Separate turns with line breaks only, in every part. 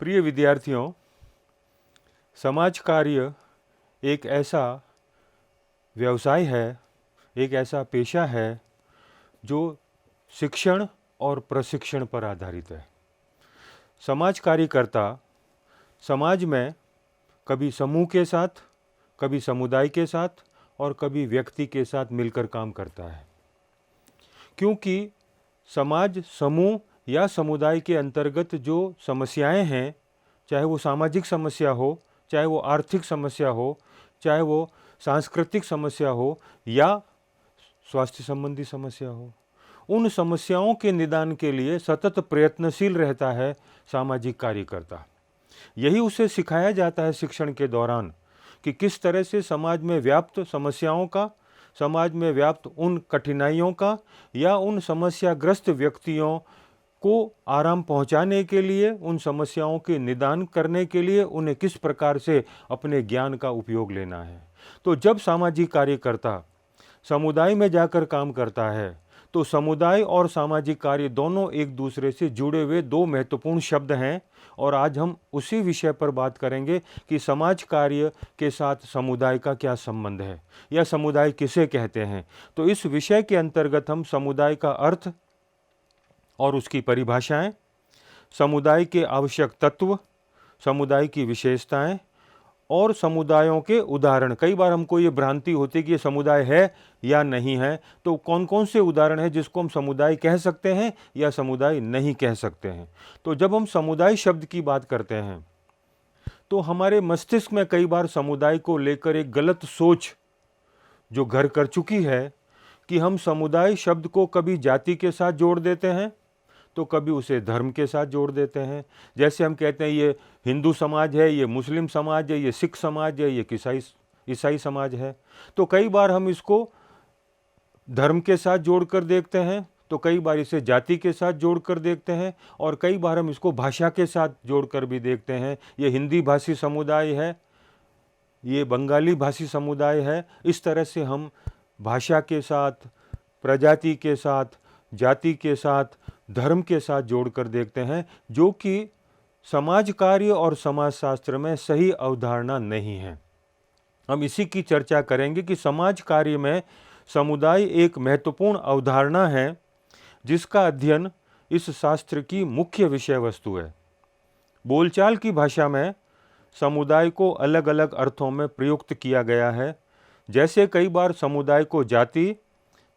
प्रिय विद्यार्थियों, समाज कार्य एक ऐसा व्यवसाय है, एक ऐसा पेशा है जो शिक्षण और प्रशिक्षण पर आधारित है। समाज कार्यकर्ता समाज में कभी समूह के साथ, कभी समुदाय के साथ और कभी व्यक्ति के साथ मिलकर काम करता है, क्योंकि समाज, समूह या समुदाय के अंतर्गत जो समस्याएं हैं, चाहे वो सामाजिक समस्या हो, चाहे वो आर्थिक समस्या हो, चाहे वो सांस्कृतिक समस्या हो या स्वास्थ्य संबंधी समस्या हो, उन समस्याओं के निदान के लिए सतत प्रयत्नशील रहता है सामाजिक कार्यकर्ता। यही उसे सिखाया जाता है शिक्षण के दौरान कि किस तरह से समाज में व्याप्त समस्याओं का, समाज में व्याप्त उन कठिनाइयों का या उन समस्याग्रस्त व्यक्तियों को आराम पहुंचाने के लिए, उन समस्याओं के निदान करने के लिए उन्हें किस प्रकार से अपने ज्ञान का उपयोग लेना है। तो जब सामाजिक कार्यकर्ता समुदाय में जाकर काम करता है तो समुदाय और सामाजिक कार्य दोनों एक दूसरे से जुड़े हुए दो महत्वपूर्ण शब्द हैं, और आज हम उसी विषय पर बात करेंगे कि समाज कार्य के साथ समुदाय का क्या संबंध है या समुदाय किसे कहते हैं। तो इस विषय के अंतर्गत हम समुदाय का अर्थ और उसकी परिभाषाएं, समुदाय के आवश्यक तत्व, समुदाय की विशेषताएं और समुदायों के उदाहरण। कई बार हमको ये भ्रांति होती है कि ये समुदाय है या नहीं है, तो कौन कौन से उदाहरण हैं जिसको हम समुदाय कह सकते हैं या समुदाय नहीं कह सकते हैं। तो जब हम समुदाय शब्द की बात करते हैं तो हमारे मस्तिष्क में कई बार समुदाय को लेकर एक गलत सोच जो घर कर चुकी है कि हम समुदाय शब्द को कभी जाति के साथ जोड़ देते हैं तो कभी उसे धर्म के साथ जोड़ देते हैं। जैसे हम कहते हैं ये हिंदू समाज है, ये मुस्लिम समाज है, ये सिख समाज है, ये ईसाई समाज है। तो कई बार हम इसको धर्म के साथ जोड़कर देखते हैं, तो कई बार इसे जाति के साथ जोड़कर देखते हैं, और कई बार हम इसको भाषा के साथ जोड़कर भी देखते हैं। ये हिंदी भाषी समुदाय है, ये बंगाली भाषी समुदाय है। इस तरह से हम भाषा के साथ, प्रजाति के साथ, जाति के साथ, धर्म के साथ जोड़कर देखते हैं, जो कि समाज कार्य और समाजशास्त्र में सही अवधारणा नहीं है। हम इसी की चर्चा करेंगे कि समाज कार्य में समुदाय एक महत्वपूर्ण अवधारणा है जिसका अध्ययन इस शास्त्र की मुख्य विषय वस्तु है। बोलचाल की भाषा में समुदाय को अलग अलग अर्थों में प्रयुक्त किया गया है। जैसे कई बार समुदाय को जाति,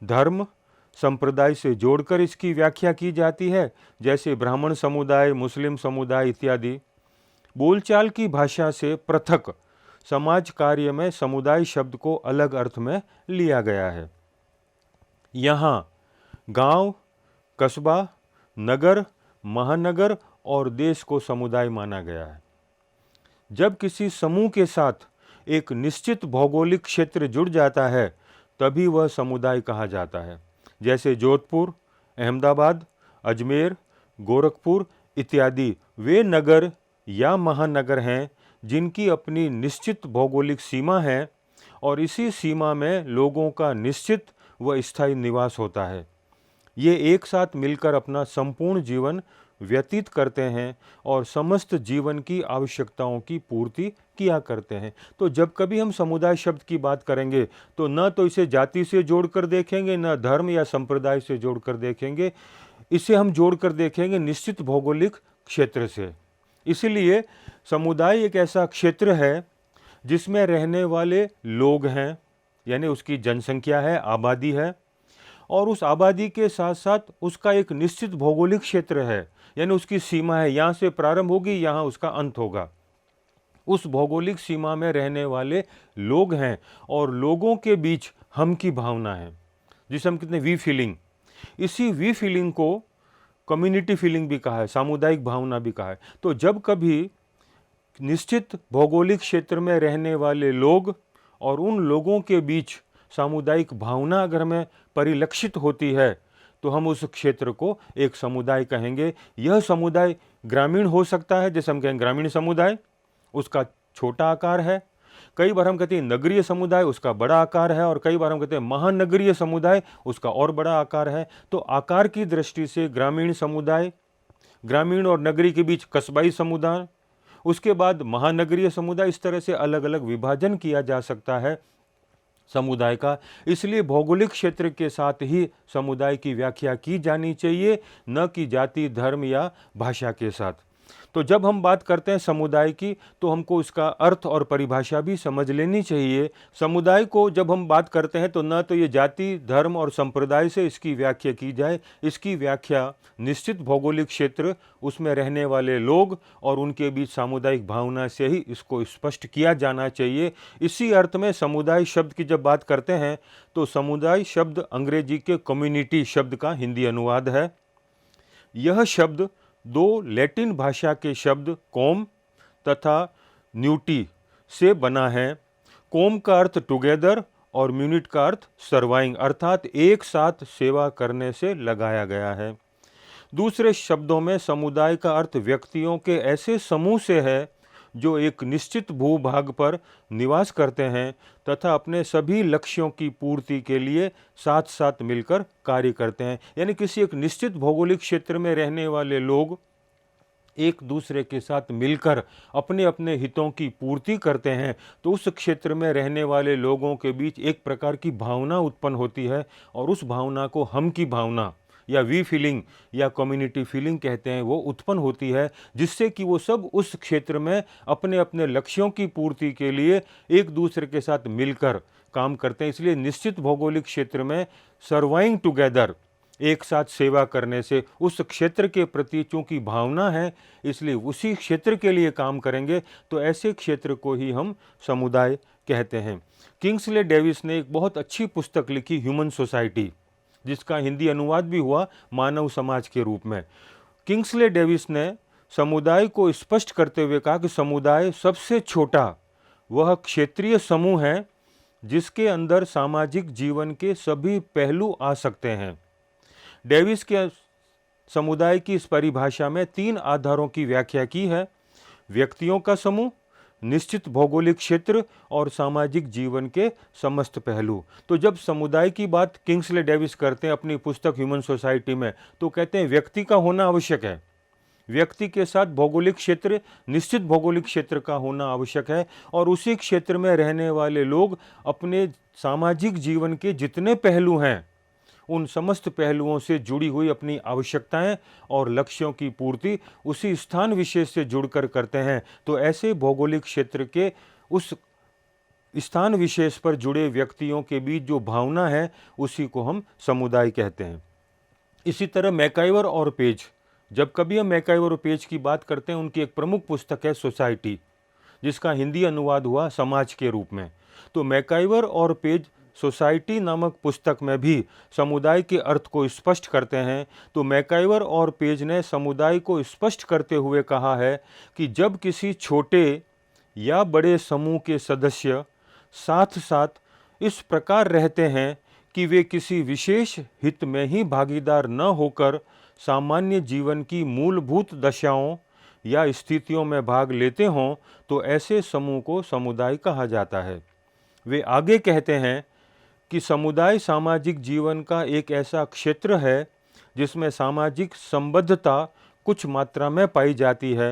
धर्म, संप्रदाय से जोड़कर इसकी व्याख्या की जाती है, जैसे ब्राह्मण समुदाय, मुस्लिम समुदाय इत्यादि। बोलचाल की भाषा से पृथक समाज कार्य में समुदाय शब्द को अलग अर्थ में लिया गया है। यहाँ गांव, कस्बा, नगर, महानगर और देश को समुदाय माना गया है। जब किसी समूह के साथ एक निश्चित भौगोलिक क्षेत्र जुड़ जाता है तभी वह समुदाय कहा जाता है। जैसे जोधपुर, अहमदाबाद, अजमेर, गोरखपुर इत्यादि वे नगर या महानगर हैं जिनकी अपनी निश्चित भौगोलिक सीमा है और इसी सीमा में लोगों का निश्चित व स्थायी निवास होता है। ये एक साथ मिलकर अपना संपूर्ण जीवन व्यतीत करते हैं और समस्त जीवन की आवश्यकताओं की पूर्ति किया करते हैं। तो जब कभी हम समुदाय शब्द की बात करेंगे तो न तो इसे जाति से जोड़कर देखेंगे, न धर्म या संप्रदाय से जोड़कर देखेंगे, इसे हम जोड़कर देखेंगे निश्चित भौगोलिक क्षेत्र से। इसलिए समुदाय एक ऐसा क्षेत्र है जिसमें रहने वाले लोग हैं, यानी उसकी जनसंख्या है, आबादी है, और उस आबादी के साथ साथ उसका एक निश्चित भौगोलिक क्षेत्र है, यानी उसकी सीमा है, यहाँ से प्रारंभ होगी, यहाँ उसका अंत होगा। उस भौगोलिक सीमा में रहने वाले लोग हैं और लोगों के बीच हम की भावना है, जिसे हम कहते हैं वी फीलिंग। इसी वी फीलिंग को कम्युनिटी फीलिंग भी कहा है, सामुदायिक भावना भी कहा है। तो जब कभी निश्चित भौगोलिक क्षेत्र में रहने वाले लोग और उन लोगों के बीच सामुदायिक भावना अगर हमें परिलक्षित होती है तो हम उस क्षेत्र को एक समुदाय कहेंगे। यह समुदाय ग्रामीण हो सकता है, जैसे हम कहेंगे ग्रामीण समुदाय, उसका छोटा आकार है। कई बार हम कहते हैं नगरीय समुदाय, उसका बड़ा आकार है, और कई बार हम कहते हैं महानगरीय समुदाय, उसका और बड़ा आकार है। तो आकार की दृष्टि से ग्रामीण समुदाय, ग्रामीण और नगरी के बीच कस्बाई समुदाय, उसके बाद महानगरीय समुदाय। इस तरह से अलग अलग विभाजन किया जा सकता है समुदाय का। इसलिए भौगोलिक क्षेत्र के साथ ही समुदाय की व्याख्या की जानी चाहिए, न कि जाति, धर्म या भाषा के साथ। तो जब हम बात करते हैं समुदाय की, तो हमको इसका अर्थ और परिभाषा भी समझ लेनी चाहिए। समुदाय को जब हम बात करते हैं तो न तो ये जाति, धर्म और संप्रदाय से इसकी व्याख्या की जाए। इसकी व्याख्या निश्चित भौगोलिक क्षेत्र, उसमें रहने वाले लोग और उनके बीच सामुदायिक भावना से ही इसको स्पष्ट किया जाना चाहिए। इसी अर्थ में समुदाय शब्द की जब बात करते हैं तो समुदाय शब्द अंग्रेजी के कम्युनिटी शब्द का हिंदी अनुवाद है। यह शब्द दो लैटिन भाषा के शब्द कॉम तथा न्यूटी से बना है। कॉम का अर्थ टुगेदर और म्यूनिट का अर्थ सर्वाइंग, अर्थात एक साथ सेवा करने से लगाया गया है। दूसरे शब्दों में समुदाय का अर्थ व्यक्तियों के ऐसे समूह से है जो एक निश्चित भूभाग पर निवास करते हैं तथा अपने सभी लक्ष्यों की पूर्ति के लिए साथ साथ मिलकर कार्य करते हैं। यानी किसी एक निश्चित भौगोलिक क्षेत्र में रहने वाले लोग एक दूसरे के साथ मिलकर अपने अपने हितों की पूर्ति करते हैं, तो उस क्षेत्र में रहने वाले लोगों के बीच एक प्रकार की भावना उत्पन्न होती है और उस भावना को हम की भावना या वी फीलिंग या कम्युनिटी फीलिंग कहते हैं, वो उत्पन्न होती है, जिससे कि वो सब उस क्षेत्र में अपने अपने लक्ष्यों की पूर्ति के लिए एक दूसरे के साथ मिलकर काम करते हैं। इसलिए निश्चित भौगोलिक क्षेत्र में सर्वाइंग टुगेदर, एक साथ सेवा करने से उस क्षेत्र के प्रति चूंकि भावना है, इसलिए उसी क्षेत्र के लिए काम करेंगे, तो ऐसे क्षेत्र को ही हम समुदाय कहते हैं। किंग्सले डेविस ने एक बहुत अच्छी पुस्तक लिखी, ह्यूमन सोसाइटी, जिसका हिंदी अनुवाद भी हुआ मानव समाज के रूप में। किंग्सले डेविस ने समुदाय को स्पष्ट करते हुए कहा कि समुदाय सबसे छोटा वह क्षेत्रीय समूह है जिसके अंदर सामाजिक जीवन के सभी पहलू आ सकते हैं। डेविस के समुदाय की इस परिभाषा में 3 आधारों की व्याख्या की है: व्यक्तियों का समूह, निश्चित भौगोलिक क्षेत्र और सामाजिक जीवन के समस्त पहलू। तो जब समुदाय की बात किंग्सले डेविस करते हैं अपनी पुस्तक ह्यूमन सोसाइटी में, तो कहते हैं व्यक्ति का होना आवश्यक है, व्यक्ति के साथ भौगोलिक क्षेत्र, निश्चित भौगोलिक क्षेत्र का होना आवश्यक है, और उसी क्षेत्र में रहने वाले लोग अपने सामाजिक जीवन के जितने पहलू हैं उन समस्त पहलुओं से जुड़ी हुई अपनी आवश्यकताएं और लक्ष्यों की पूर्ति उसी स्थान विशेष से जुड़कर करते हैं। तो ऐसे भौगोलिक क्षेत्र के उस स्थान विशेष पर जुड़े व्यक्तियों के बीच जो भावना है उसी को हम समुदाय कहते हैं। इसी तरह मैकाइवर और पेज, जब कभी हम मैकाइवर और पेज की बात करते हैं, उनकी एक प्रमुख पुस्तक है सोसाइटी, जिसका हिंदी अनुवाद हुआ समाज के रूप में। तो मैकाइवर और पेज सोसाइटी नामक पुस्तक में भी समुदाय के अर्थ को स्पष्ट करते हैं। तो मैकाइवर और पेज ने समुदाय को स्पष्ट करते हुए कहा है कि जब किसी छोटे या बड़े समूह के सदस्य साथ साथ इस प्रकार रहते हैं कि वे किसी विशेष हित में ही भागीदार न होकर सामान्य जीवन की मूलभूत दशाओं या स्थितियों में भाग लेते हों, तो ऐसे समूह को समुदाय कहा जाता है। वे आगे कहते हैं कि समुदाय सामाजिक जीवन का एक ऐसा क्षेत्र है जिसमें सामाजिक संबद्धता कुछ मात्रा में पाई जाती है।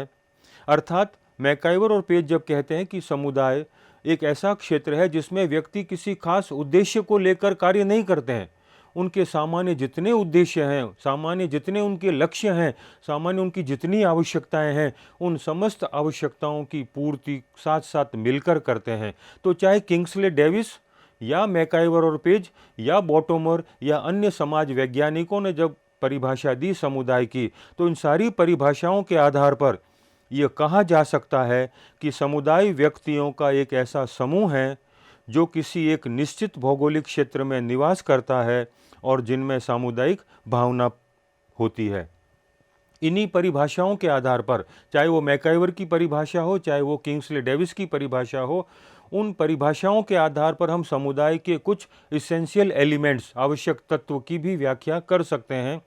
अर्थात मैकाइवर और पेज जब कहते हैं कि समुदाय एक ऐसा क्षेत्र है जिसमें व्यक्ति किसी खास उद्देश्य को लेकर कार्य नहीं करते हैं, उनके सामान्य जितने उद्देश्य हैं, सामान्य जितने उनके लक्ष्य हैं, सामान्य उनकी जितनी आवश्यकताएं हैं, उन समस्त आवश्यकताओं की पूर्ति साथ साथ मिलकर करते हैं। तो चाहे किंग्सले डेविस या मैकाइवर और पेज या बॉटोमर या अन्य समाज वैज्ञानिकों ने जब परिभाषा दी समुदाय की, तो इन सारी परिभाषाओं के आधार पर यह कहा जा सकता है कि समुदाय व्यक्तियों का एक ऐसा समूह है जो किसी एक निश्चित भौगोलिक क्षेत्र में निवास करता है और जिनमें सामुदायिक भावना होती है। इन्हीं परिभाषाओं के आधार पर, चाहे वो मैकाइवर की परिभाषा हो, चाहे वो किंग्सले डेविस की परिभाषा हो, उन परिभाषाओं के आधार पर हम समुदाय के कुछ इसेंशियल एलिमेंट्स, आवश्यक तत्व की भी व्याख्या कर सकते हैं।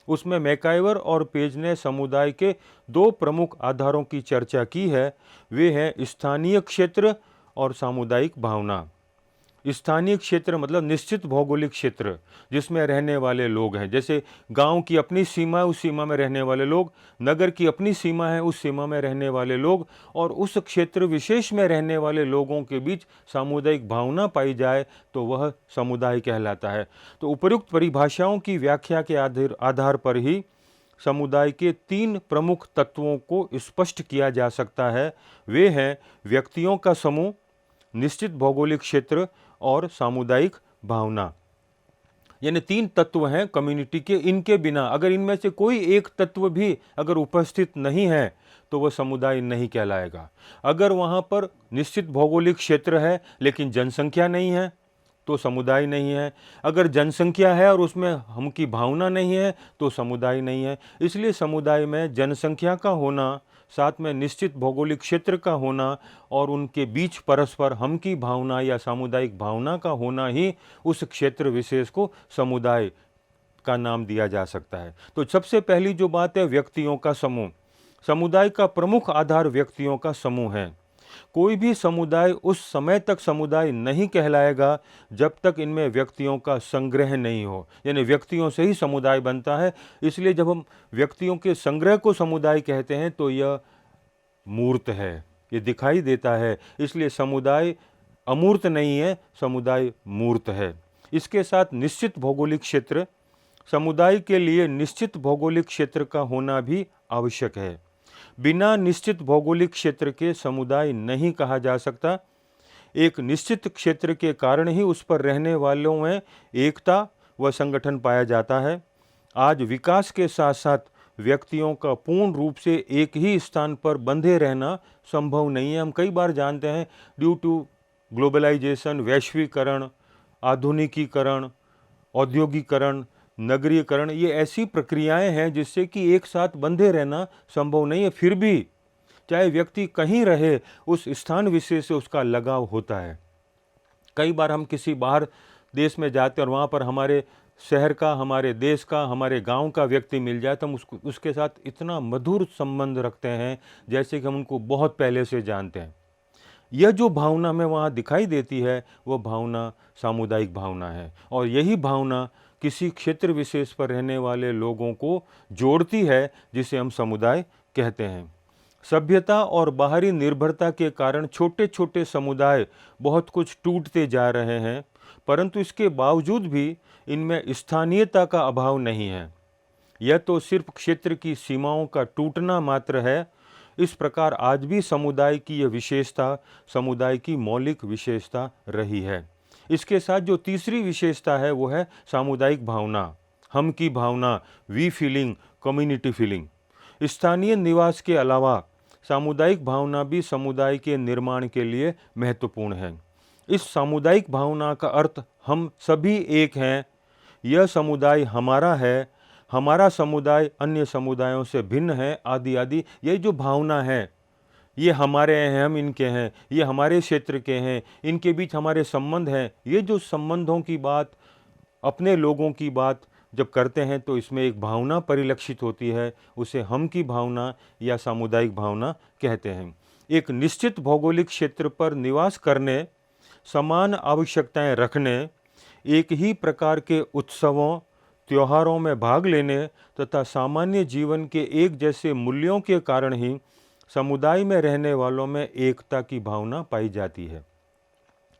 उसमें मैकाइवर और पेज ने समुदाय के 2 प्रमुख आधारों की चर्चा की है। वे हैं स्थानीय क्षेत्र और सामुदायिक भावना। स्थानीय क्षेत्र मतलब निश्चित भौगोलिक क्षेत्र जिसमें रहने वाले लोग हैं। जैसे गांव की अपनी सीमा है, उस सीमा में रहने वाले लोग, नगर की अपनी सीमा है, उस सीमा में रहने वाले लोग, और उस क्षेत्र विशेष में रहने वाले लोगों के बीच सामुदायिक भावना पाई जाए तो वह समुदाय कहलाता है। तो उपयुक्त परिभाषाओं की व्याख्या के आधार पर ही समुदाय के 3 प्रमुख तत्वों को स्पष्ट किया जा सकता है। वे हैं व्यक्तियों का समूह, निश्चित भौगोलिक क्षेत्र और सामुदायिक भावना। यानी 3 तत्व हैं कम्युनिटी के। इनके बिना अगर इनमें से कोई एक तत्व भी अगर उपस्थित नहीं है तो वह समुदाय नहीं कहलाएगा। अगर वहाँ पर निश्चित भौगोलिक क्षेत्र है लेकिन जनसंख्या नहीं है तो समुदाय नहीं है। अगर जनसंख्या है और उसमें हम की भावना नहीं है तो समुदाय नहीं है। इसलिए समुदाय में जनसंख्या का होना, साथ में निश्चित भौगोलिक क्षेत्र का होना और उनके बीच परस्पर हम की भावना या सामुदायिक भावना का होना ही उस क्षेत्र विशेष को समुदाय का नाम दिया जा सकता है। तो सबसे पहली जो बात है, व्यक्तियों का समूह। समुदाय का प्रमुख आधार व्यक्तियों का समूह है। कोई भी समुदाय उस समय तक समुदाय नहीं कहलाएगा जब तक इनमें व्यक्तियों का संग्रह नहीं हो। यानी व्यक्तियों से ही समुदाय बनता है। इसलिए जब हम व्यक्तियों के संग्रह को समुदाय कहते हैं तो यह मूर्त है, ये दिखाई देता है। इसलिए समुदाय अमूर्त नहीं है, समुदाय मूर्त है। इसके साथ निश्चित भौगोलिक क्षेत्र, समुदाय के लिए निश्चित भौगोलिक क्षेत्र का होना भी आवश्यक है। बिना निश्चित भौगोलिक क्षेत्र के समुदाय नहीं कहा जा सकता। एक निश्चित क्षेत्र के कारण ही उस पर रहने वालों में एकता व संगठन पाया जाता है। आज विकास के साथ साथ व्यक्तियों का पूर्ण रूप से एक ही स्थान पर बंधे रहना संभव नहीं है। हम कई बार जानते हैं ड्यू टू ग्लोबलाइजेशन, वैश्वीकरण, आधुनिकीकरण, औद्योगिकरण, नगरीकरण, ये ऐसी प्रक्रियाएं हैं जिससे कि एक साथ बंधे रहना संभव नहीं है। फिर भी चाहे व्यक्ति कहीं रहे, उस स्थान विशेष से उसका लगाव होता है। कई बार हम किसी बाहर देश में जाते हैं और वहाँ पर हमारे शहर का, हमारे देश का, हमारे गांव का व्यक्ति मिल जाए तो हम उसके साथ इतना मधुर संबंध रखते हैं जैसे कि हम उनको बहुत पहले से जानते हैं। यह जो भावना में वहाँ दिखाई देती है वह भावना सामुदायिक भावना है, और यही भावना किसी क्षेत्र विशेष पर रहने वाले लोगों को जोड़ती है, जिसे हम समुदाय कहते हैं। सभ्यता और बाहरी निर्भरता के कारण छोटे छोटे समुदाय बहुत कुछ टूटते जा रहे हैं, परंतु इसके बावजूद भी इनमें स्थानीयता का अभाव नहीं है। यह तो सिर्फ क्षेत्र की सीमाओं का टूटना मात्र है। इस प्रकार आज भी समुदाय की यह विशेषता समुदाय की मौलिक विशेषता रही है। इसके साथ जो तीसरी विशेषता है वो है सामुदायिक भावना, हम की भावना, वी फीलिंग, कम्युनिटी फीलिंग। स्थानीय निवास के अलावा सामुदायिक भावना भी समुदाय के निर्माण के लिए महत्वपूर्ण है। इस सामुदायिक भावना का अर्थ हम सभी एक हैं, यह समुदाय हमारा है, हमारा समुदाय अन्य समुदायों से भिन्न है, आदि आदि। ये जो भावना है ये हमारे हैं, हम इनके हैं, ये हमारे क्षेत्र के हैं, इनके बीच हमारे संबंध हैं। ये जो संबंधों की बात, अपने लोगों की बात जब करते हैं तो इसमें एक भावना परिलक्षित होती है, उसे हम की भावना या सामुदायिक भावना कहते हैं। एक निश्चित भौगोलिक क्षेत्र पर निवास करने, समान आवश्यकताएं रखने, एक ही प्रकार के उत्सवों त्योहारों में भाग लेने तथा सामान्य जीवन के एक जैसे मूल्यों के कारण ही समुदाय में रहने वालों में एकता की भावना पाई जाती है।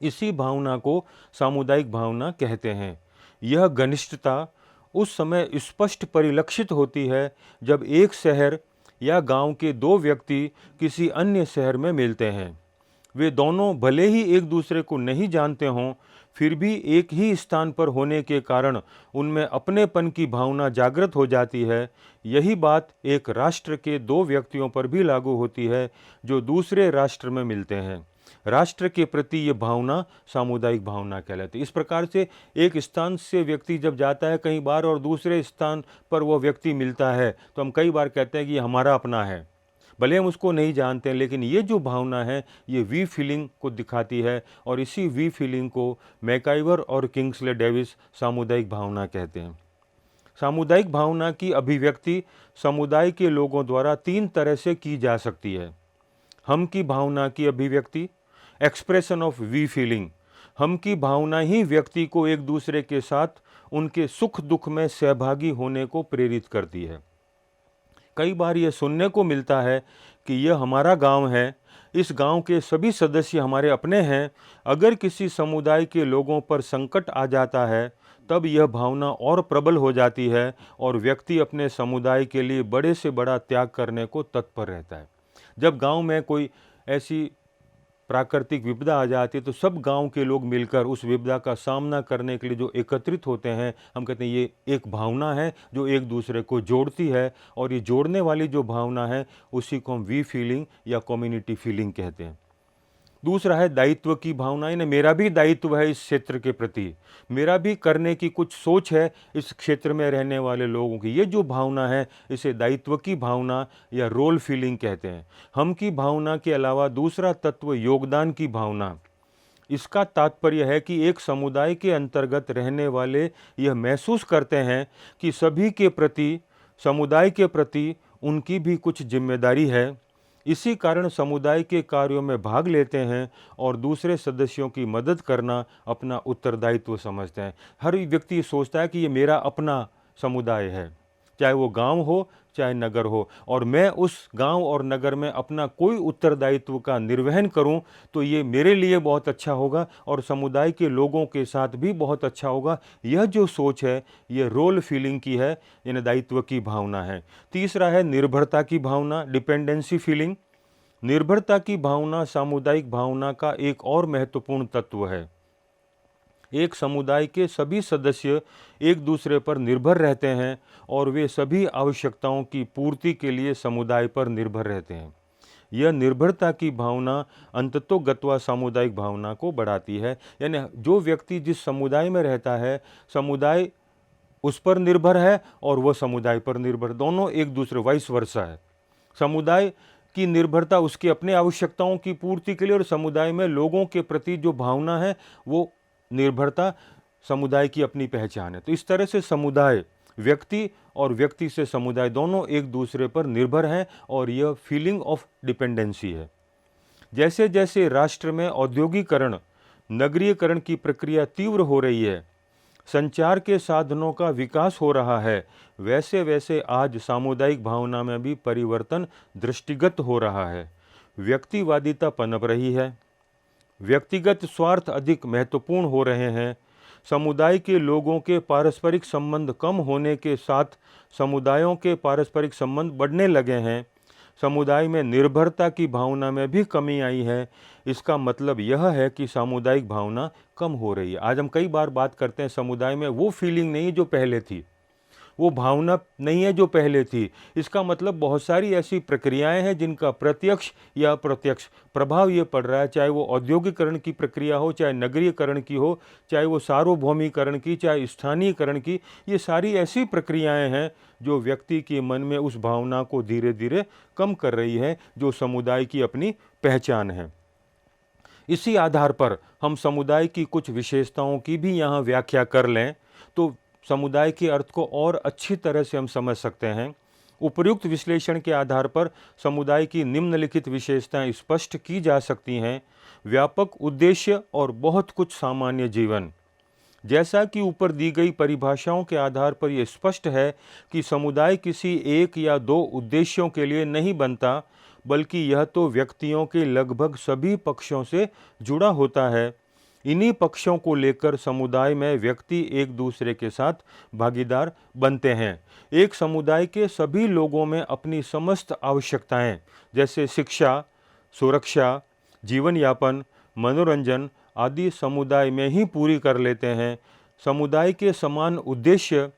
इसी भावना को सामुदायिक भावना कहते हैं। यह घनिष्ठता उस समय स्पष्ट परिलक्षित होती है जब एक शहर या गांव के 2 व्यक्ति किसी अन्य शहर में मिलते हैं। वे दोनों भले ही एक दूसरे को नहीं जानते हों, फिर भी एक ही स्थान पर होने के कारण उनमें अपनेपन की भावना जागृत हो जाती है। यही बात एक राष्ट्र के 2 व्यक्तियों पर भी लागू होती है जो दूसरे राष्ट्र में मिलते हैं। राष्ट्र के प्रति ये भावना सामुदायिक भावना कहलाती है। इस प्रकार से एक स्थान से व्यक्ति जब जाता है कहीं बार और दूसरे स्थान पर वो व्यक्ति मिलता है तो हम कई बार कहते हैं कि ये हमारा अपना है, भले हम उसको नहीं जानते हैं, लेकिन ये जो भावना है ये वी फीलिंग को दिखाती है, और इसी वी फीलिंग को मैकाइवर और किंग्सले डेविस सामुदायिक भावना कहते हैं। सामुदायिक भावना की अभिव्यक्ति समुदाय के लोगों द्वारा 3 तरह से की जा सकती है। हम की भावना की अभिव्यक्ति, एक्सप्रेशन ऑफ वी फीलिंग, हम की भावना ही व्यक्ति को एक दूसरे के साथ उनके सुख दुख में सहभागी होने को प्रेरित करती है। कई बार यह सुनने को मिलता है कि यह हमारा गांव है, इस गांव के सभी सदस्य हमारे अपने हैं। अगर किसी समुदाय के लोगों पर संकट आ जाता है तब यह भावना और प्रबल हो जाती है और व्यक्ति अपने समुदाय के लिए बड़े से बड़ा त्याग करने को तत्पर रहता है। जब गांव में कोई ऐसी प्राकृतिक विपदा आ जाती है तो सब गांव के लोग मिलकर उस विपदा का सामना करने के लिए जो एकत्रित होते हैं, हम कहते हैं ये एक भावना है जो एक दूसरे को जोड़ती है। और ये जोड़ने वाली जो भावना है उसी को हम वी फीलिंग या कम्युनिटी फीलिंग कहते हैं। दूसरा है दायित्व की भावना, यानी मेरा भी दायित्व है इस क्षेत्र के प्रति, मेरा भी करने की कुछ सोच है इस क्षेत्र में रहने वाले लोगों की। ये जो भावना है इसे दायित्व की भावना या रोल फीलिंग कहते हैं। हम की भावना के अलावा दूसरा तत्व योगदान की भावना। इसका तात्पर्य है कि एक समुदाय के अंतर्गत रहने वाले यह महसूस करते हैं कि सभी के प्रति, समुदाय के प्रति उनकी भी कुछ जिम्मेदारी है। इसी कारण समुदाय के कार्यों में भाग लेते हैं और दूसरे सदस्यों की मदद करना अपना उत्तरदायित्व समझते हैं। हर व्यक्ति सोचता है कि ये मेरा अपना समुदाय है, चाहे वो गांव हो चाहे नगर हो, और मैं उस गांव और नगर में अपना कोई उत्तरदायित्व का निर्वहन करूं तो ये मेरे लिए बहुत अच्छा होगा और समुदाय के लोगों के साथ भी बहुत अच्छा होगा। यह जो सोच है ये रोल फीलिंग की है, यानी दायित्व की भावना है। तीसरा है निर्भरता की भावना, डिपेंडेंसी फीलिंग। निर्भरता की भावना सामुदायिक भावना का एक और महत्वपूर्ण तत्व है। एक समुदाय के सभी सदस्य एक दूसरे पर निर्भर रहते हैं और वे सभी आवश्यकताओं की पूर्ति के लिए समुदाय पर निर्भर रहते हैं। यह निर्भरता की भावना अंततोगत्वा सामुदायिक भावना को बढ़ाती है, यानी जो व्यक्ति जिस समुदाय में रहता है, समुदाय उस पर निर्भर है और वह समुदाय पर निर्भर, दोनों एक दूसरे वाइस वर्सा है। समुदाय की निर्भरता उसकी अपने आवश्यकताओं की पूर्ति के लिए और समुदाय में लोगों के प्रति जो भावना है वो निर्भरता समुदाय की अपनी पहचान है। तो इस तरह से समुदाय, व्यक्ति और व्यक्ति से समुदाय दोनों एक दूसरे पर निर्भर हैं और यह फीलिंग ऑफ डिपेंडेंसी है। जैसे जैसे राष्ट्र में औद्योगिकरण, नगरीकरण की प्रक्रिया तीव्र हो रही है, संचार के साधनों का विकास हो रहा है, वैसे वैसे आज सामुदायिक भावना में भी परिवर्तन दृष्टिगत हो रहा है। व्यक्तिवादिता पनप रही है, व्यक्तिगत स्वार्थ अधिक महत्वपूर्ण हो रहे हैं। समुदाय के लोगों के पारस्परिक संबंध कम होने के साथ समुदायों के पारस्परिक संबंध बढ़ने लगे हैं। समुदाय में निर्भरता की भावना में भी कमी आई है। इसका मतलब यह है कि सामुदायिक भावना कम हो रही है। आज हम कई बार बात करते हैं समुदाय में वो फीलिंग नहीं जो पहले थी, वो भावना नहीं है जो पहले थी। इसका मतलब बहुत सारी ऐसी प्रक्रियाएं हैं जिनका प्रत्यक्ष या अप्रत्यक्ष प्रभाव ये पड़ रहा है, चाहे वो औद्योगिकरण की प्रक्रिया हो, चाहे नगरीकरण की हो, चाहे वो सार्वभौमिकरण की, चाहे स्थानीयकरण की। ये सारी ऐसी प्रक्रियाएं हैं जो व्यक्ति के मन में उस भावना को धीरे धीरे कम कर रही है जो समुदाय की अपनी पहचान है। इसी आधार पर हम समुदाय की कुछ विशेषताओं की भी यहाँ व्याख्या कर लें तो समुदाय के अर्थ को और अच्छी तरह से हम समझ सकते हैं। उपर्युक्त विश्लेषण के आधार पर समुदाय की निम्नलिखित विशेषताएं स्पष्ट की जा सकती हैं। व्यापक उद्देश्य और बहुत कुछ सामान्य जीवन। जैसा कि ऊपर दी गई परिभाषाओं के आधार पर यह स्पष्ट है कि समुदाय किसी एक या दो उद्देश्यों के लिए नहीं बनता, बल्कि यह तो व्यक्तियों के लगभग सभी पक्षों से जुड़ा होता है। इन्हीं पक्षों को लेकर समुदाय में व्यक्ति एक दूसरे के साथ भागीदार बनते हैं। एक समुदाय के सभी लोगों में अपनी समस्त आवश्यकताएं जैसे शिक्षा, सुरक्षा, जीवन यापन, मनोरंजन आदि समुदाय में ही पूरी कर लेते हैं। समुदाय के समान उद्देश्य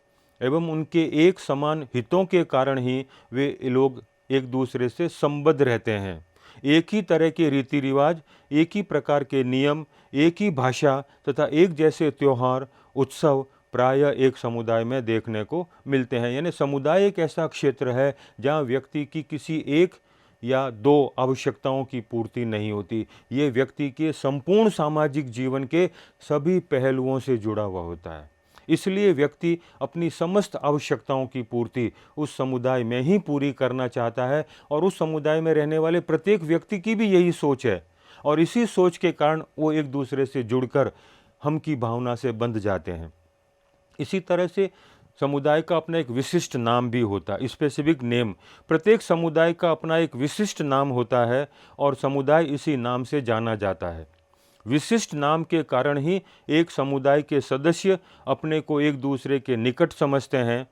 एवं उनके एक समान हितों के कारण ही वे लोग एक दूसरे से संबद्ध रहते हैं। एक ही तरह के रीति रिवाज, एक ही प्रकार के नियम, एक ही भाषा तथा एक जैसे त्योहार, उत्सव प्रायः एक समुदाय में देखने को मिलते हैं। यानी समुदाय एक ऐसा क्षेत्र है जहाँ व्यक्ति की किसी एक या दो आवश्यकताओं की पूर्ति नहीं होती। ये व्यक्ति के संपूर्ण सामाजिक जीवन के सभी पहलुओं से जुड़ा हुआ होता है। इसलिए व्यक्ति अपनी समस्त आवश्यकताओं की पूर्ति उस समुदाय में ही पूरी करना चाहता है और उस समुदाय में रहने वाले प्रत्येक व्यक्ति की भी यही सोच है। और इसी सोच के कारण वो एक दूसरे से जुड़कर हम की भावना से बंध जाते हैं। इसी तरह से समुदाय का अपना एक विशिष्ट नाम भी होता है, स्पेसिफिक नेम। प्रत्येक समुदाय का अपना एक विशिष्ट नाम होता है और समुदाय इसी नाम से जाना जाता है। विशिष्ट नाम के कारण ही एक समुदाय के सदस्य अपने को एक दूसरे के निकट समझते हैं।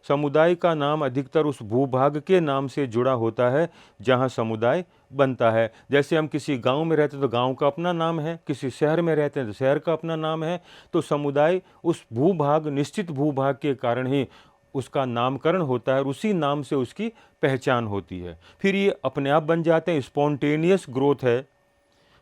समुदाय का नाम अधिकतर उस भूभाग के नाम से जुड़ा होता है जहाँ समुदाय बनता है। जैसे हम किसी गांव में रहते हैं तो गांव का अपना नाम है, किसी शहर में रहते हैं तो शहर का अपना नाम है। तो समुदाय उस भूभाग, निश्चित भूभाग के कारण ही उसका नामकरण होता है और उसी नाम से उसकी पहचान होती है। फिर ये अपने आप बन जाते हैं। स्पॉन्टेनियस ग्रोथ है,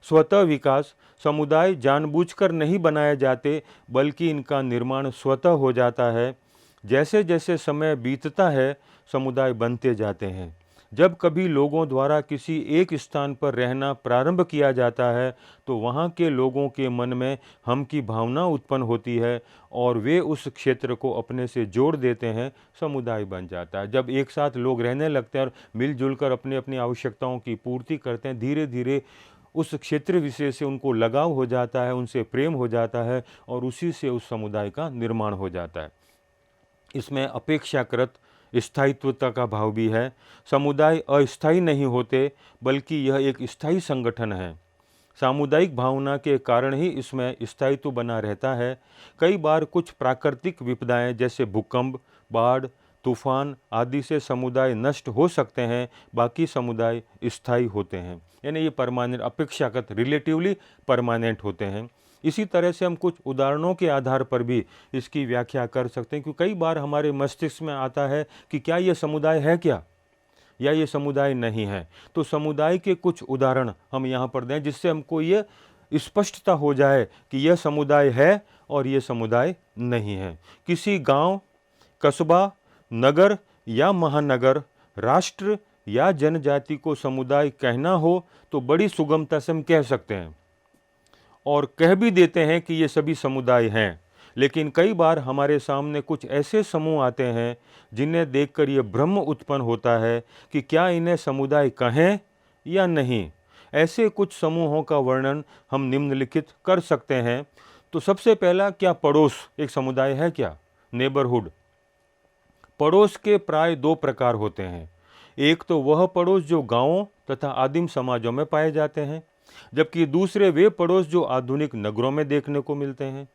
स्वतः विकास। समुदाय जानबूझकर नहीं बनाए जाते बल्कि इनका निर्माण स्वतः हो जाता है। जैसे जैसे समय बीतता है समुदाय बनते जाते हैं। जब कभी लोगों द्वारा किसी एक स्थान पर रहना प्रारंभ किया जाता है तो वहाँ के लोगों के मन में हम की भावना उत्पन्न होती है और वे उस क्षेत्र को अपने से जोड़ देते हैं, समुदाय बन जाता है। जब एक साथ लोग रहने लगते हैं और मिलजुल कर अपनी अपनी आवश्यकताओं की पूर्ति करते हैं, धीरे धीरे उस क्षेत्र विशेष से उनको लगाव हो जाता है, उनसे प्रेम हो जाता है और उसी से उस समुदाय का निर्माण हो जाता है। इसमें अपेक्षाकृत स्थायित्वता का भाव भी है। समुदाय अस्थायी नहीं होते बल्कि यह एक स्थायी संगठन है। सामुदायिक भावना के कारण ही इसमें स्थायित्व बना रहता है। कई बार कुछ प्राकृतिक विपदाएं जैसे भूकंप, बाढ़, तूफान आदि से समुदाय नष्ट हो सकते हैं, बाकी समुदाय स्थायी होते हैं। यानी ये परमानेंट, अपेक्षाकृत, रिलेटिवली परमानेंट होते हैं। इसी तरह से हम कुछ उदाहरणों के आधार पर भी इसकी व्याख्या कर सकते हैं, क्योंकि कई बार हमारे मस्तिष्क में आता है कि क्या ये समुदाय है क्या, या ये समुदाय नहीं है। तो समुदाय के कुछ उदाहरण हम यहाँ पर दें जिससे हमको ये स्पष्टता हो जाए कि यह समुदाय है और ये समुदाय नहीं है। किसी गांव, कस्बा, नगर या महानगर, राष्ट्र या जनजाति को समुदाय कहना हो तो बड़ी सुगमता से हम कह सकते हैं और कह भी देते हैं कि ये सभी समुदाय हैं। लेकिन कई बार हमारे सामने कुछ ऐसे समूह आते हैं जिन्हें देखकर ये भ्रम उत्पन्न होता है कि क्या इन्हें समुदाय कहें या नहीं। ऐसे कुछ समूहों का वर्णन हम निम्नलिखित कर सकते हैं। तो सबसे पहला, क्या पड़ोस एक समुदाय है क्या? नेबरहुड। पड़ोस के प्राय दो प्रकार होते हैं। एक तो वह पड़ोस जो गांवों तथा आदिम समाजों में पाए जाते हैं, जबकि दूसरे वे पड़ोस जो आधुनिक नगरों में देखने को मिलते हैं।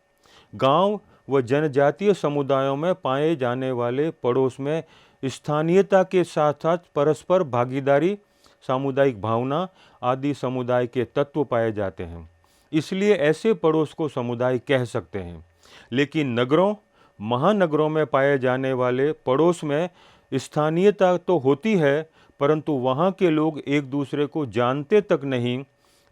गांव व जनजातीय समुदायों में पाए जाने वाले पड़ोस में स्थानीयता के साथ साथ परस्पर भागीदारी, सामुदायिक भावना आदि समुदाय के तत्व पाए जाते हैं। इसलिए ऐसे पड़ोस को समुदाय कह सकते हैं। लेकिन नगरों, महानगरों में पाए जाने वाले पड़ोस में स्थानीयता तो होती है, परंतु वहाँ के लोग एक दूसरे को जानते तक नहीं।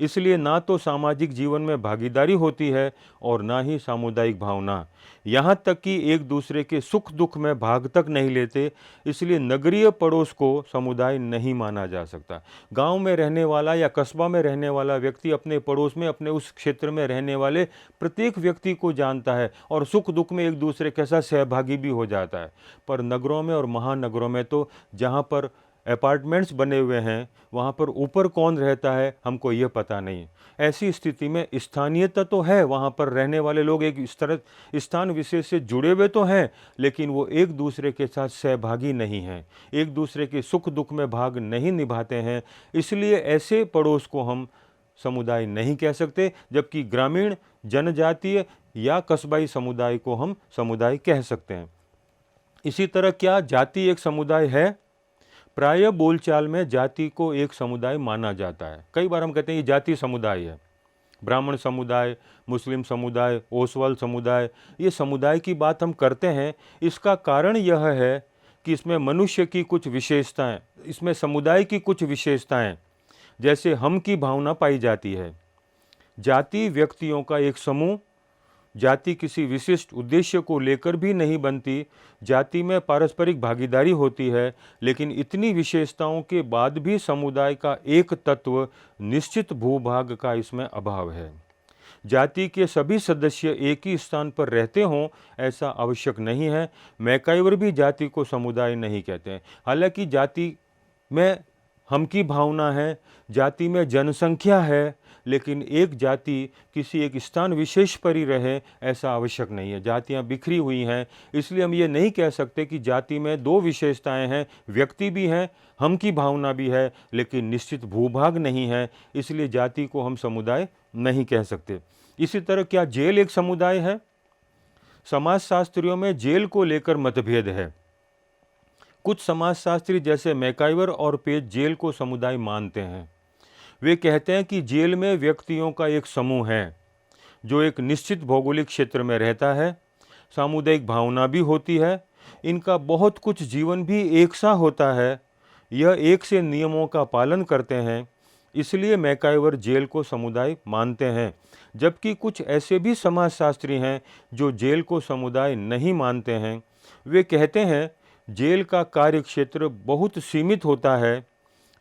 इसलिए ना तो सामाजिक जीवन में भागीदारी होती है और ना ही सामुदायिक भावना। यहाँ तक कि एक दूसरे के सुख दुख में भाग तक नहीं लेते। इसलिए नगरीय पड़ोस को समुदाय नहीं माना जा सकता। गांव में रहने वाला या कस्बा में रहने वाला व्यक्ति अपने पड़ोस में, अपने उस क्षेत्र में रहने वाले प्रत्येक व्यक्ति को जानता है और सुख दुख में एक दूसरे के साथ सहभागी भी हो जाता है। पर नगरों में और महानगरों में तो जहाँ पर अपार्टमेंट्स बने हुए हैं, वहाँ पर ऊपर कौन रहता है हमको ये पता नहीं। ऐसी स्थिति में स्थानीयता तो है, वहाँ पर रहने वाले लोग एक इस तरह स्थान विशेष से जुड़े हुए तो हैं, लेकिन वो एक दूसरे के साथ सहभागी नहीं हैं, एक दूसरे के सुख दुख में भाग नहीं निभाते हैं। इसलिए ऐसे पड़ोस को हम समुदाय नहीं कह सकते, जबकि ग्रामीण, जनजातीय या कस्बाई समुदाय को हम समुदाय कह सकते हैं। इसी तरह क्या जाति एक समुदाय है? प्राय बोलचाल में जाति को एक समुदाय माना जाता है। कई बार हम कहते हैं ये जाति समुदाय है। ब्राह्मण समुदाय, मुस्लिम समुदाय, ओसवाल समुदाय, ये समुदाय की बात हम करते हैं। इसका कारण यह है कि इसमें मनुष्य की कुछ विशेषताएं, इसमें समुदाय की कुछ विशेषताएं जैसे हम की भावना पाई जाती है। जाति व्यक्तियों का एक समूह, जाति किसी विशिष्ट उद्देश्य को लेकर भी नहीं बनती। जाति में पारस्परिक भागीदारी होती है, लेकिन इतनी विशेषताओं के बाद भी समुदाय का एक तत्व, निश्चित भूभाग का इसमें अभाव है। जाति के सभी सदस्य एक ही स्थान पर रहते हों ऐसा आवश्यक नहीं है। मैकाइवर भी जाति को समुदाय नहीं कहते हैं। हालांकि जाति में हम की भावना है, जाति में जनसंख्या है, लेकिन एक जाति किसी एक स्थान विशेष पर ही रहे, ऐसा आवश्यक नहीं है। जातियाँ बिखरी हुई हैं, इसलिए हम ये नहीं कह सकते कि जाति में दो विशेषताएं हैं, व्यक्ति भी हैं, हम की भावना भी है, लेकिन निश्चित भूभाग नहीं है, इसलिए जाति को हम समुदाय नहीं कह सकते। इसी तरह क्या जेल एक समुदाय है? समाजशास्त्रियों में जेल को लेकर मतभेद है। कुछ समाजशास्त्री जैसे मैकाइवर और पेज जेल को समुदाय मानते हैं। वे कहते हैं कि जेल में व्यक्तियों का एक समूह है जो एक निश्चित भौगोलिक क्षेत्र में रहता है, सामुदायिक भावना भी होती है, इनका बहुत कुछ जीवन भी एक सा होता है, यह एक से नियमों का पालन करते हैं, इसलिए मैकाइवर जेल को समुदाय मानते हैं। जबकि कुछ ऐसे भी समाजशास्त्री हैं जो जेल को समुदाय नहीं मानते हैं। वे कहते हैं जेल का कार्य क्षेत्र बहुत सीमित होता है,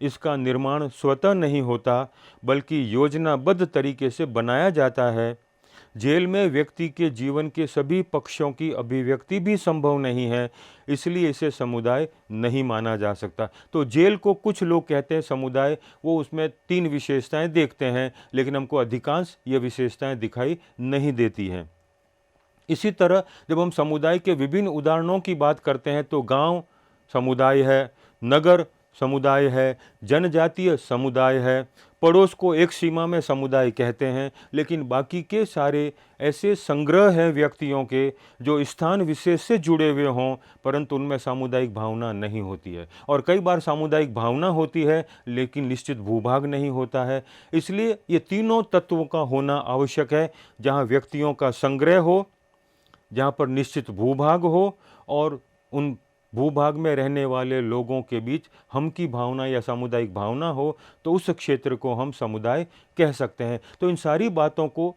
इसका निर्माण स्वतः नहीं होता बल्कि योजनाबद्ध तरीके से बनाया जाता है। जेल में व्यक्ति के जीवन के सभी पक्षों की अभिव्यक्ति भी संभव नहीं है, इसलिए इसे समुदाय नहीं माना जा सकता। तो जेल को कुछ लोग कहते हैं समुदाय, वो उसमें 3 विशेषताएं देखते हैं, लेकिन हमको अधिकांश ये विशेषताएं दिखाई नहीं देती हैं। इसी तरह जब हम समुदाय के विभिन्न उदाहरणों की बात करते हैं तो गांव समुदाय है, नगर समुदाय है, जनजातीय समुदाय है, पड़ोस को एक सीमा में समुदाय कहते हैं, लेकिन बाकी के सारे ऐसे संग्रह हैं व्यक्तियों के जो स्थान विशेष से जुड़े हुए हों, परंतु उनमें सामुदायिक भावना नहीं होती है। और कई बार सामुदायिक भावना होती है लेकिन निश्चित भूभाग नहीं होता है। इसलिए ये तीनों तत्वों का होना आवश्यक है, जहाँ व्यक्तियों का संग्रह हो, जहाँ पर निश्चित भूभाग हो और उन भूभाग में रहने वाले लोगों के बीच हम की भावना या सामुदायिक भावना हो, तो उस क्षेत्र को हम समुदाय कह सकते हैं। तो इन सारी बातों को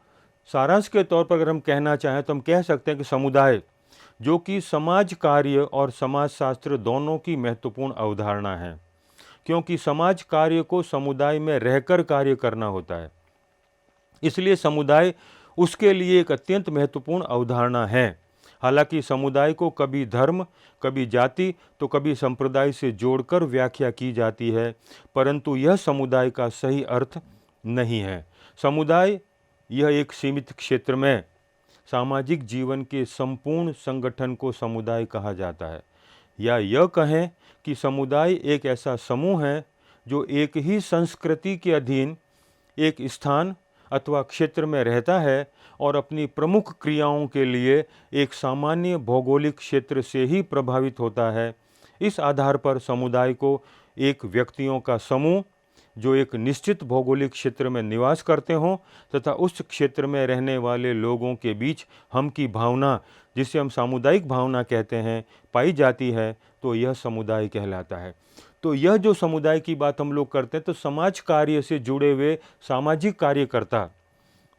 सारांश के तौर पर अगर हम कहना चाहें तो हम कह सकते हैं कि समुदाय जो कि समाज कार्य और समाजशास्त्र दोनों की महत्वपूर्ण अवधारणा है, क्योंकि समाज कार्य को समुदाय में रहकर कार्य करना होता है, इसलिए समुदाय उसके लिए एक अत्यंत महत्वपूर्ण अवधारणा है। हालांकि समुदाय को कभी धर्म, कभी जाति तो कभी संप्रदाय से जोड़कर व्याख्या की जाती है, परंतु यह समुदाय का सही अर्थ नहीं है। समुदाय यह एक सीमित क्षेत्र में सामाजिक जीवन के संपूर्ण संगठन को समुदाय कहा जाता है, या यह कहें कि समुदाय एक ऐसा समूह है जो एक ही संस्कृति के अधीन एक स्थान अथवा क्षेत्र में रहता है और अपनी प्रमुख क्रियाओं के लिए एक सामान्य भौगोलिक क्षेत्र से ही प्रभावित होता है। इस आधार पर समुदाय को एक व्यक्तियों का समूह जो एक निश्चित भौगोलिक क्षेत्र में निवास करते हों तथा उस क्षेत्र में रहने वाले लोगों के बीच हम की भावना, जिसे हम सामुदायिक भावना कहते हैं, पाई जाती है, तो यह समुदाय कहलाता है। तो यह जो समुदाय की बात हम लोग करते हैं, तो समाज कार्य से जुड़े हुए सामाजिक कार्यकर्ता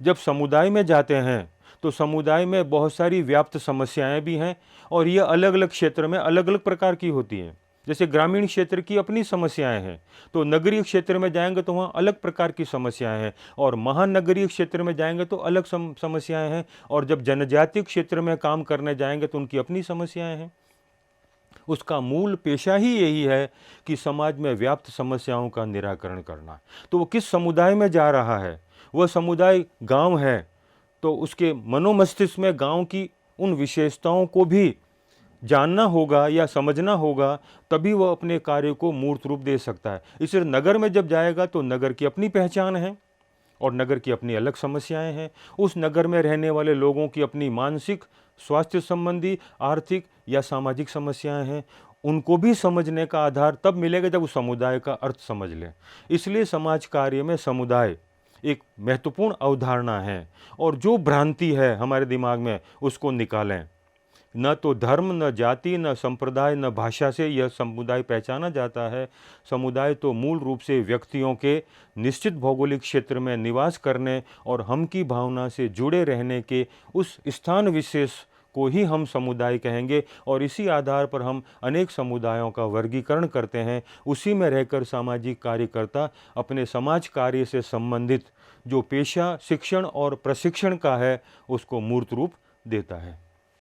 जब समुदाय में जाते हैं तो समुदाय में बहुत सारी व्याप्त समस्याएं भी हैं और ये अलग अलग क्षेत्र में अलग अलग प्रकार की होती हैं। जैसे ग्रामीण क्षेत्र की अपनी समस्याएं हैं, तो नगरीय क्षेत्र में जाएंगे तो वहाँ अलग प्रकार की समस्याएं हैं, और महानगरीय क्षेत्र में जाएंगे तो अलग समस्याएं हैं, और जब जनजातीय क्षेत्र में काम करने जाएंगे तो उनकी अपनी समस्याएं हैं। उसका मूल पेशा ही यही है कि समाज में व्याप्त समस्याओं का निराकरण करना। तो वो किस समुदाय में जा रहा है, वह समुदाय गांव है, तो उसके मनोमस्तिष्क में गांव की उन विशेषताओं को भी जानना होगा या समझना होगा, तभी वह अपने कार्य को मूर्त रूप दे सकता है। इस नगर में जब जाएगा तो नगर की अपनी पहचान है और नगर की अपनी अलग समस्याएं हैं। उस नगर में रहने वाले लोगों की अपनी मानसिक, स्वास्थ्य संबंधी, आर्थिक या सामाजिक समस्याएं हैं। उनको भी समझने का आधार तब मिलेगा जब उस समुदाय का अर्थ समझ लें। इसलिए समाज कार्य में समुदाय एक महत्वपूर्ण अवधारणा है, और जो भ्रांति है हमारे दिमाग में उसको निकालें। न तो धर्म, न जाति, न संप्रदाय, न भाषा से यह समुदाय पहचाना जाता है। समुदाय तो मूल रूप से व्यक्तियों के निश्चित भौगोलिक क्षेत्र में निवास करने और हम की भावना से जुड़े रहने के उस स्थान विशेष को ही हम समुदाय कहेंगे, और इसी आधार पर हम अनेक समुदायों का वर्गीकरण करते हैं। उसी में रहकर सामाजिक कार्यकर्ता अपने समाज कार्य से संबंधित जो पेशा, शिक्षण और प्रशिक्षण का है, उसको मूर्त रूप देता है।